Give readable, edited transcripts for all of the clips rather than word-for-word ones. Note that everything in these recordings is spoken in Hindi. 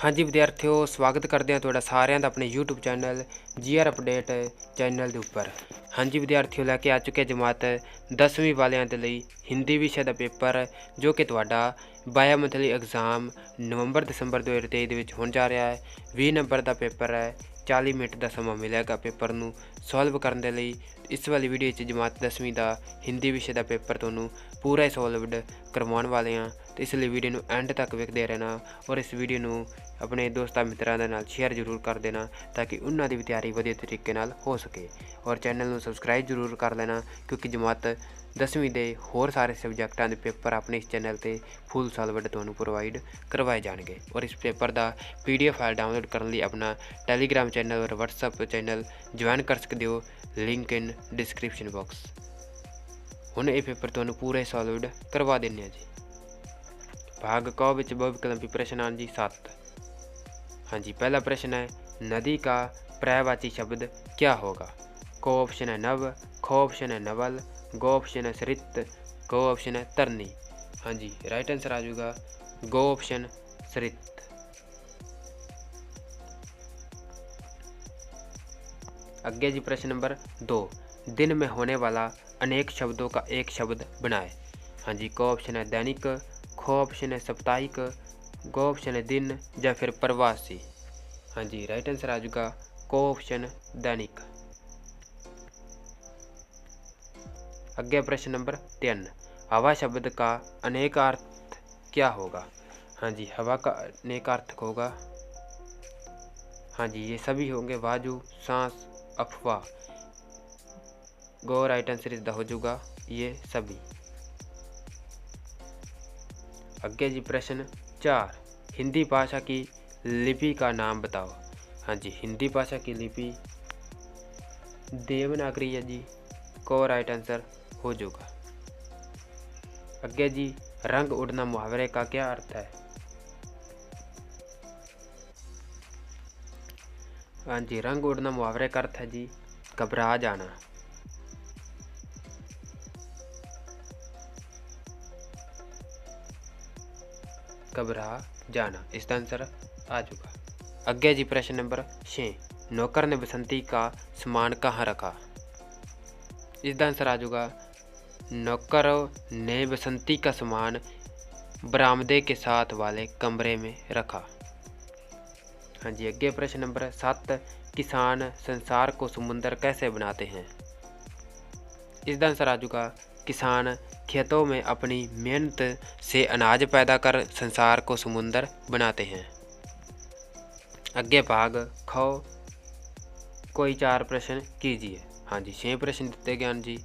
हाँ जी विद्यार्थियों, स्वागत करते हैं थोड़ा सारिਆਂ ਦਾ अपने YouTube channel GR update channel के उपर। हाँ जी विद्यार्थियों, लैके आ चुके जमात 10वीं वालिਆਂ ਦੇ ਲਈ हिंदी विषय का पेपर जो कि ਤੁਹਾਡਾ बाया मंथली एग्जाम नवंबर दसंबर 2023 ਦੇ ਵਿੱਚ ਹੋਣ ਜਾ ਰਿਹਾ ਹੈ। 20 नंबर का पेपर है, 40 मिनट का समा मिलेगा पेपर ਨੂੰ सॉल्व करने के लिए। इस वाली वीडियो च जमात 10वीं का हिंदी विषय का पेपर ਤੁਹਾਨੂੰ पूरा ही सॉल्वड करवाने वाले हैं, तो इसलिए वीडियो ਨੂੰ एंड तक ਵੇਖਦੇ रहना और इस वीडियो ਨੂੰ अपने दोस्तों मित्रों के नाल शेयर जरूर कर देना ताकि उन्होंने भी तैयारी वधिया तरीके नाल हो सके। और चैनल ਨੂੰ सबसक्राइब जरूर कर लेना क्योंकि जमात 10वीं के होर सारे सबजैक्टां के पेपर अपने इस चैनल पर फुल सॉल्वड तुहानूं प्रोवाइड करवाए जाएंगे। और इस पेपर का PDF फाइल डाउनलोड करने लिए अपना टैलीग्राम चैनल और WhatsApp चैनल ज्वाइन कर सकते हो, लिंक इन डिस्क्रिप्शन बॉक्स। हुण ये पेपर तुहानूं पूरा सॉल्वड करवा देने जी। भाग क विच बहुविकल्पी प्रश्न आन जी 7। हाँ जी, पहला प्रश्न है नदी का पर्यायवाची शब्द क्या होगा। को ऑप्शन है नव, खो ऑप्शन है नवल, गो ऑप्शन है सरित, गो ऑप्शन है तरनी। हाँ जी, राइट आंसर आ जाएगा गो ऑप्शन सरित। आगे जी प्रश्न नंबर 2, दिन में होने वाला अनेक शब्दों का एक शब्द बनाए। हाँ जी, को ऑप्शन है दैनिक, खो ऑप्शन है साप्ताहिक, गो ऑप्शन है दिन या फिर प्रवासी। हाँ जी, राइट आंसर आ जाएगा को ऑप्शन दैनिक। आगे प्रश्न नंबर 3, हवा शब्द का अनेकार्थ क्या होगा। हाँ जी, हवा का अनेकार्थक होगा, हाँ जी ये सभी होंगे वायु, सांस, अफवाह। गो राइट आंसर इसका हो जाएगा ये सभी। आगे जी प्रश्न 4, हिंदी भाषा की लिपि का नाम बताओ। हाँ जी, हिंदी भाषा की लिपि देवनागरी है जी, को राइट आंसर हो जाएगा। आगे जी रंग उड़ना मुहावरे का क्या अर्थ है। हाँ जी, रंग उड़ना मुहावरे का अर्थ है जी घबरा जाना। घबरा जाना इसका आंसर आ चुका। अगे जी प्रश्न नंबर 6, नौकर ने बसंती का सामान कहाँ रखा। इसका आंसर आ जाएगा नौकर ने बसंती का सामान बरामदे के साथ वाले कमरे में रखा। हाँ जी, अगे प्रश्न नंबर 7, किसान संसार को समुंदर कैसे बनाते हैं। इसका आंसर आ जाएगा किसान खेतों में अपनी मेहनत से अनाज पैदा कर संसार को समुंदर बनाते हैं। अगे भाग खो कोई 4 प्रश्न कीजिए। हाँ जी, 6 प्रश्न दिते गए जी,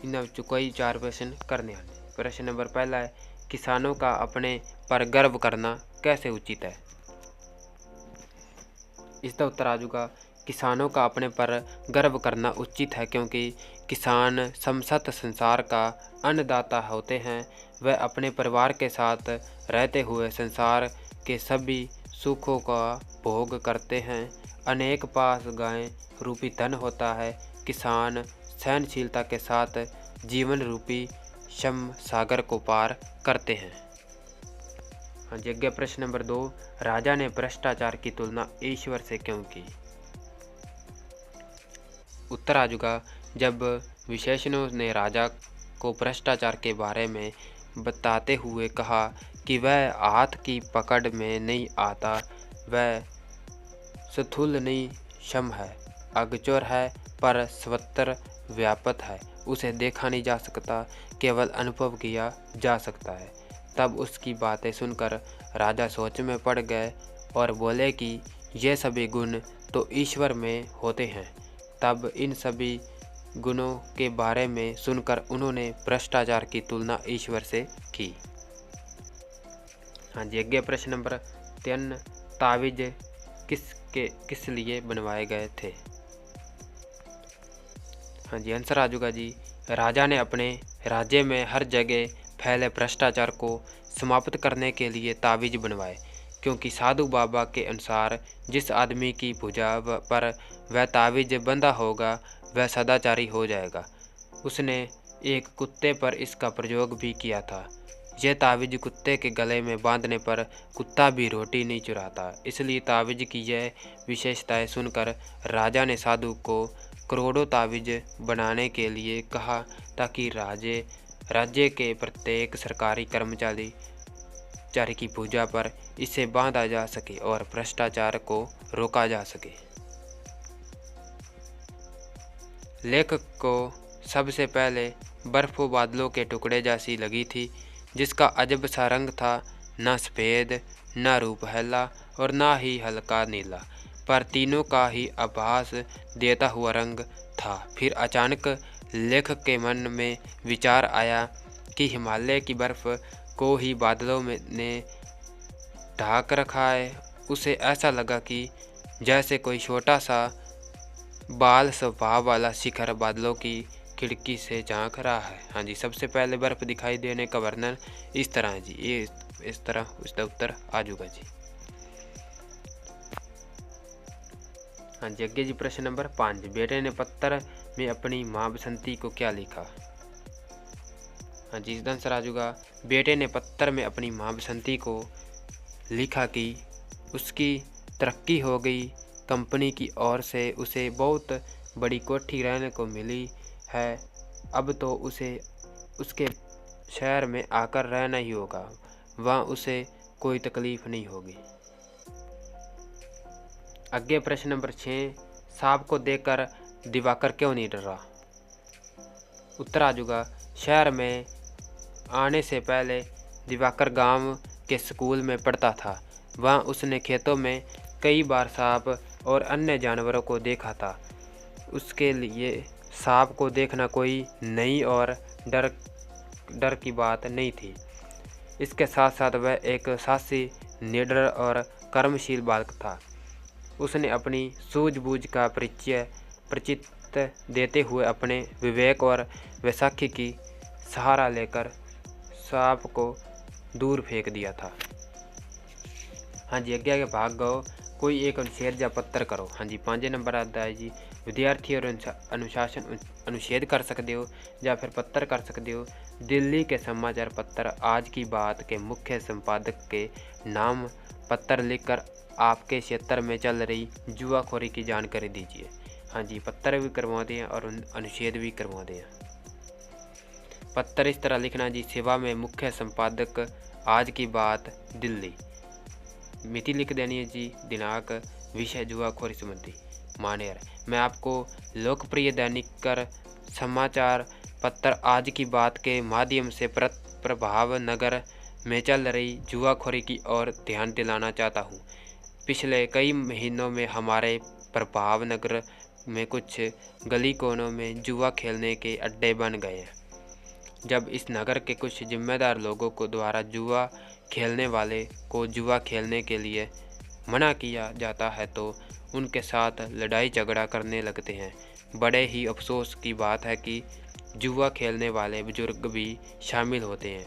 इन्होंने कोई 4 प्रश्न करने हैं। प्रश्न नंबर पहला है किसानों का अपने पर गर्व करना कैसे उचित है। इसका उत्तर आ जाएगा किसानों का अपने पर गर्व करना उचित है क्योंकि किसान समस्त संसार का अन्नदाता होते हैं। वह अपने परिवार के साथ रहते हुए संसार के सभी सुखों का भोग करते हैं। अनेक पास गाय रूपी धन होता है। किसान सहनशीलता के साथ जीवन रूपी श्रम सागर को पार करते हैं। हाँ जी, अगे प्रश्न नंबर 2, राजा ने भ्रष्टाचार की तुलना ईश्वर से क्यों की। उत्तर आ जाएगा जब विशेषज्ञों ने राजा को भ्रष्टाचार के बारे में बताते हुए कहा कि वह हाथ की पकड़ में नहीं आता, वह स्थूल नहीं क्षम है, अगचोर है पर सर्वत्र व्यापक है, उसे देखा नहीं जा सकता, केवल अनुभव किया जा सकता है। तब उसकी बातें सुनकर राजा सोच में पड़ गए और बोले कि ये सभी गुण तो ईश्वर में होते हैं। तब इन सभी गुणों के बारे में सुनकर उन्होंने भ्रष्टाचार की तुलना ईश्वर से की। हाँ जी, अगे प्रश्न नंबर 3, तावीज किस लिए बनवाए गए थे। हाँ जी, आंसर आ जाएगा जी राजा ने अपने राज्य में हर जगह फैले भ्रष्टाचार को समाप्त करने के लिए तावीज बनवाए क्योंकि साधु बाबा के अनुसार जिस आदमी की भुजा पर वह तावीज बंधा होगा वह सदाचारी हो जाएगा। उसने एक कुत्ते पर इसका प्रयोग भी किया था। यह तावीज़ कुत्ते के गले में बांधने पर कुत्ता भी रोटी नहीं चुराता। इसलिए तावीज़ की यह विशेषताएं सुनकर राजा ने साधु को करोड़ों तावीज़ बनाने के लिए कहा, ताकि राज्य के प्रत्येक सरकारी कर्मचारी की पूजा पर इसे बांधा जा सके और भ्रष्टाचार को रोका जा सके। लेखक को सबसे पहले बर्फ व बादलों के टुकड़े जैसी लगी थी, जिसका अजब सा रंग था, न सफ़ेद, न रूपहला और न ही हल्का नीला, पर तीनों का ही आभास देता हुआ रंग था। फिर अचानक लेखक के मन में विचार आया कि हिमालय की बर्फ़ को ही बादलों ने ढाक रखा है। उसे ऐसा लगा कि जैसे कोई छोटा सा बाल स्वभाव वाला शिखर बादलों की खिड़की से झांक रहा है। हाँ जी, सबसे पहले बर्फ़ दिखाई देने का वर्णन इस तरह है जी, ये इस तरह उसका उत्तर आ जाऊगा जी। हाँ जी, आगे जी प्रश्न नंबर 5। बेटे ने पत्थर में अपनी माँ बसंती को क्या लिखा? हाँ जी, इसका आंसर आ जाऊगा, बेटे ने पत्थर में अपनी माँ बसंती को लिखा कि उसकी तरक्की हो गई, कंपनी की ओर से उसे बहुत बड़ी कोठी रहने को मिली है, अब तो उसे उसके शहर में आकर रहना ही होगा, वहाँ उसे कोई तकलीफ नहीं होगी। आगे प्रश्न नंबर 6। सांप को देखकर दिवाकर क्यों नहीं डरा? उत्तर आ जाऊगा, शहर में आने से पहले दिवाकर गांव के स्कूल में पढ़ता था। वहाँ उसने खेतों में कई बार सांप और अन्य जानवरों को देखा था। उसके लिए सांप को देखना कोई नई और डर की बात नहीं थी। इसके साथ साथ वह एक साहसी, निडर और कर्मशील बालक था। उसने अपनी सूझबूझ का परिचित देते हुए अपने विवेक और वैसाखी की सहारा लेकर सांप को दूर फेंक दिया था। हाँ जी, आगे भाग गो कोई एक अनुच्छेद या पत्र करो। हाँ जी, 5 नंबर आता है जी, विद्यार्थी और अनुशासन अनुच्छेद कर सकते हो या फिर पत्र कर सकते हो। दिल्ली के समाचार पत्र आज की बात के मुख्य संपादक के नाम पत्र लिखकर आपके क्षेत्र में चल रही जुआखोरी की जानकारी दीजिए। हाँ जी, पत्र भी करवाते हैं और अनुच्छेद भी करवाते हैं। पत्र इस तरह लिखना जी, सेवा में मुख्य संपादक आज की बात दिल्ली। मिति लिख देनी है जी, दिनांक, विषय जुआखोरी संबंधी। मानेर, मैं आपको लोकप्रिय दैनिक कर समाचार पत्र आज की बात के माध्यम से प्रभाव नगर में चल रही जुआखोरी की ओर ध्यान दिलाना चाहता हूँ। पिछले कई महीनों में हमारे प्रभाव नगर में कुछ गली कोनों में जुआ खेलने के अड्डे बन गए हैं। जब इस नगर के कुछ जिम्मेदार लोगों को द्वारा जुआ खेलने वाले को जुआ खेलने के लिए मना किया जाता है तो उनके साथ लड़ाई झगड़ा करने लगते हैं। बड़े ही अफसोस की बात है कि जुआ खेलने वाले बुजुर्ग भी शामिल होते हैं।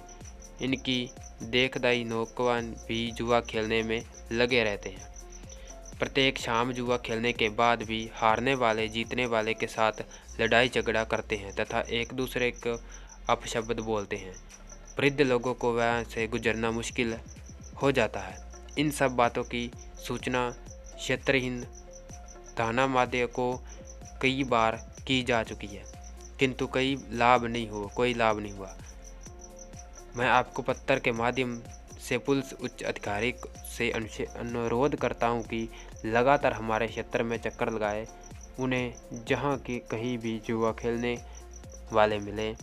इनकी देखदाई नौजवान भी जुआ खेलने में लगे रहते हैं। प्रत्येक शाम जुआ खेलने के बाद भी हारने वाले जीतने वाले के साथ लड़ाई झगड़ा करते हैं तथा एक दूसरे को अपशब्द बोलते हैं। वृद्ध लोगों को वहाँ से गुजरना मुश्किल हो जाता है। इन सब बातों की सूचना क्षेत्रहीन थाना माध्य को कई बार की जा चुकी है, किंतु कोई लाभ नहीं हुआ। मैं आपको पत्र के माध्यम से पुलिस उच्च अधिकारी से अनुरोध करता हूं कि लगातार हमारे क्षेत्र में चक्कर लगाए, उन्हें जहां की कहीं भी जुआ खेलने वाले मिले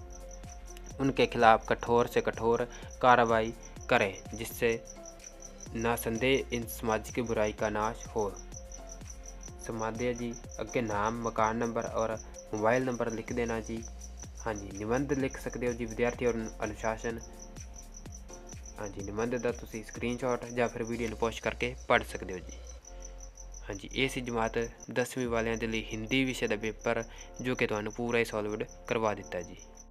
उनके खिलाफ कठोर से कठोर कार्रवाई करें, जिससे नासंदेह इन सामाजिक बुराई का नाश हो। समाध्या जी, अगे नाम, मकान नंबर और मोबाइल नंबर लिख देना जी। हाँ जी, निबंध लिख सकते हो जी, विद्यार्थी और अनुशासन। हाँ जी, निबंध का तुसी स्क्रीनशॉट या फिर वीडियो पोस्ट करके पढ़ सकते हो जी। हाँ जी, ये सी जमात 10वीं वालियां दे लई हिंदी विषय का पेपर जो कि तुहानू पूरा ही सॉल्वड करवा दिता जी।